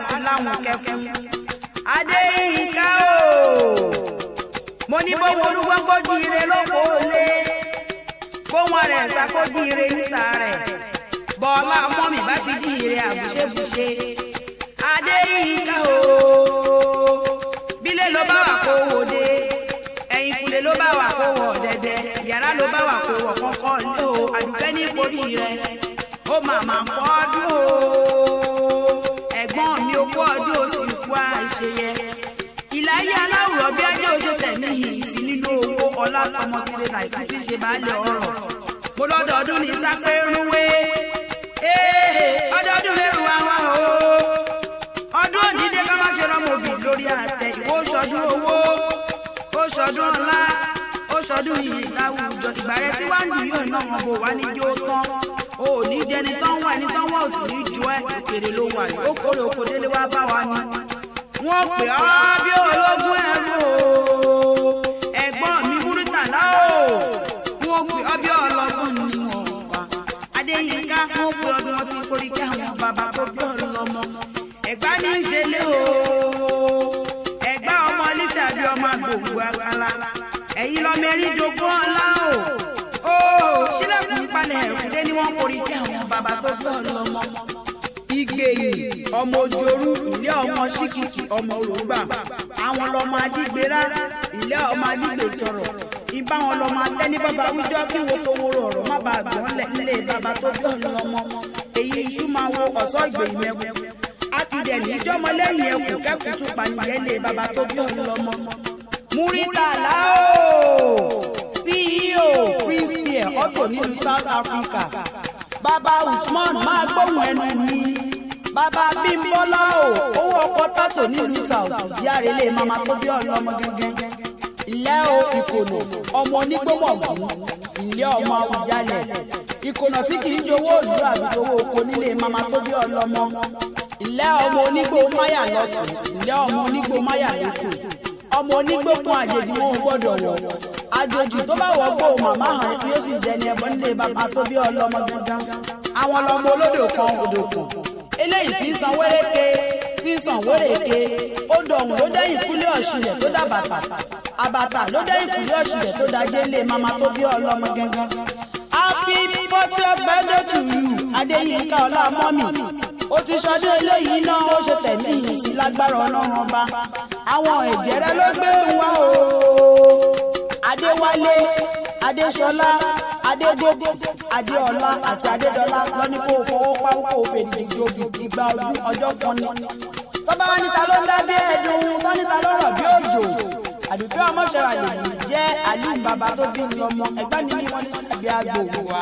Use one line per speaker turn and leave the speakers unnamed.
sì láwọn kẹfún. Adéyínká o mo ní bó wọn olúgbọ́n kó jíire lóko lé bó wọn rẹ̀ sá kó jíire nísàárẹ̀ bọ́ọ̀lá ọmọ mi bá ti jíire àbùṣebùṣe. Adéyínká o bílẹ̀ ló bá wà kó wò dé ẹ̀yìnkùlé ló bá wà kó wọ̀ dẹ̀dẹ̀ yàrá ló bá wà kó wọ̀ kọ́kọ́ lé o àdùkẹ́ ní ìpòrí rẹ̀ ó màmá pọ́ ọdún o ẹ̀gbọ́n mi ò kú ọdún oṣù ìkú àìṣeyẹ. Ìláyé aláwùrọ̀ bí ajé ojú tẹ̀mí yìí sí nínú owó ọlá ọmọ tìrẹ láìpẹ́ tí ṣe baálẹ̀ ọ̀rọ̀. Mo lọ́dọọdún ní sápẹ́rúwé ọdọọdún lérò àwọn o. Ọdún òdìdé ká má ṣe rọ́mọ òbí lórí àtẹ ìwọ ṣọdún owó ó ṣọdún ọlá ó ṣọdún yìí láwùjọ. Ìgbà rẹ tí wàá ń dùn yóò náà wọn bò wá ní jó tán o ò ní jẹni tán wà ẹni tán wọ́n ò sì ní ju ẹ̀ òkèrè ló wà yìí ó kórè oko délé wá bá wa ni. Wọ́n pè ọ́ bí ológun ẹrú o ẹ̀gbọ́n mi Múrítàlá o wọ́n pè ọ́ bí ọlọ́gbọ́n ni wọ́n wà. Adéyínká wọ́n pè ọdún ọtí torí kí àwọn bàbá tó bí ọ̀rọ̀ lọ́mọ. Ẹ̀gbá ní í ṣe lé o ẹ̀gbá ọmọ oníṣàbí ọmọ àgbòǹgbò àgbàlá ẹ̀yin lọ́mọ eríjogún ọlá o sílẹ̀kùn palẹ̀ ẹ̀fúndé ni wọ́n forí kí àwọn bàbá tó bí ọ̀rọ̀ lọ́mọ. Ìgbèyí ọmọ Òjòrú ilé ọmọ Ṣíkìkì ọmọ Òrògbà àwọn lọmọ Ajígbérá ilé ọmọ Ajígbè sọ̀rọ̀ ìbá wọn lọmọ atẹ́ní bàbá wíjọ́ kí wo tó wúro ọ̀rọ̀ má bàa gbọ́n lẹ̀ nílé bàbá tó bí ọ̀rọ̀ lọ́mọ. Èyí iṣu máa wo ọ̀sọ́ ìgbèyí mẹ́kù akídẹ̀ ní ìjọ́mọ lẹ́yìn ẹkùn kẹ́kùn tún pàníyẹ́ lé bàbá tó bí ọ̀rọ̀ lọ́mọ. Múrítàlá o CEO Prince Pierre Auto nílùú South Africa bàbá Usman máa gbóhùn ẹnu mi. Bàbá Bímbọ́lá o owó ọkọ̀ tátò nílùú South díàrè lè mama tó bí ọ̀rọ̀ ọmọ gẹ́gẹ́. Ilé o Ìkònà ọmọ onígbòmọ̀gùn ilé ọmọ Àwùjalẹ̀ Ìkònà tí kì í jowó òlú àbí owó oko nílé mama tó bí ọ̀rọ̀ ọmọ. Ilé ọmọ onígbò máyà lọ́sùn ilé ọmọ onígbò máyà lọ́sùn ọmọ onígbò kan àjèjì wọn ò gbọ́dọ̀ wọ̀ àjòjì tó bá wọ́ gbó màmá hàn yóò sì jẹ ní ẹbọ nílé bàbá tó bí ọ̀rọ̀ ọmọ gẹ́gẹ́. Àwọn lọmọ olódò kan odò kan eléyìí tí ń san wéréke tí ń san wéréke odò ọ̀hún ló dẹ́yìn kúlé ọ̀ṣìlẹ̀ tó dá bàtà àbàtà ló dẹ́yìn kúlé ọ̀ṣìlẹ̀ tó dá délé mama tó bí ọlọ́mọ gángan. Happy 40th birthday to you Adéyínká ọlá mọ́mì ó ti ṣọdún eléyìí náà ó ṣe tẹ̀mí ìyìn sí lágbára Ọlọ́run ọba. Àwọn ẹ̀jẹ̀ rẹ ló gbé wá o Adéwálé Adéṣọlá Adégbogbo Adéọlá àti Adédọlá lọ́ní kó fọwọ́ pa kó fèrè ìjòbì ìgbà ọjọ́ kan ni. Tọ́ba wá níta ló ń dá bí ẹ̀dùn wọ́n níta ló rọ̀ bí òjò. Àdùfẹ́ ọmọṣẹ́wà lè jẹ́ àlù bàbá tó bí lọ́mọ ẹgbẹ́ ni wọ́n ní sí àbí àgbò wa.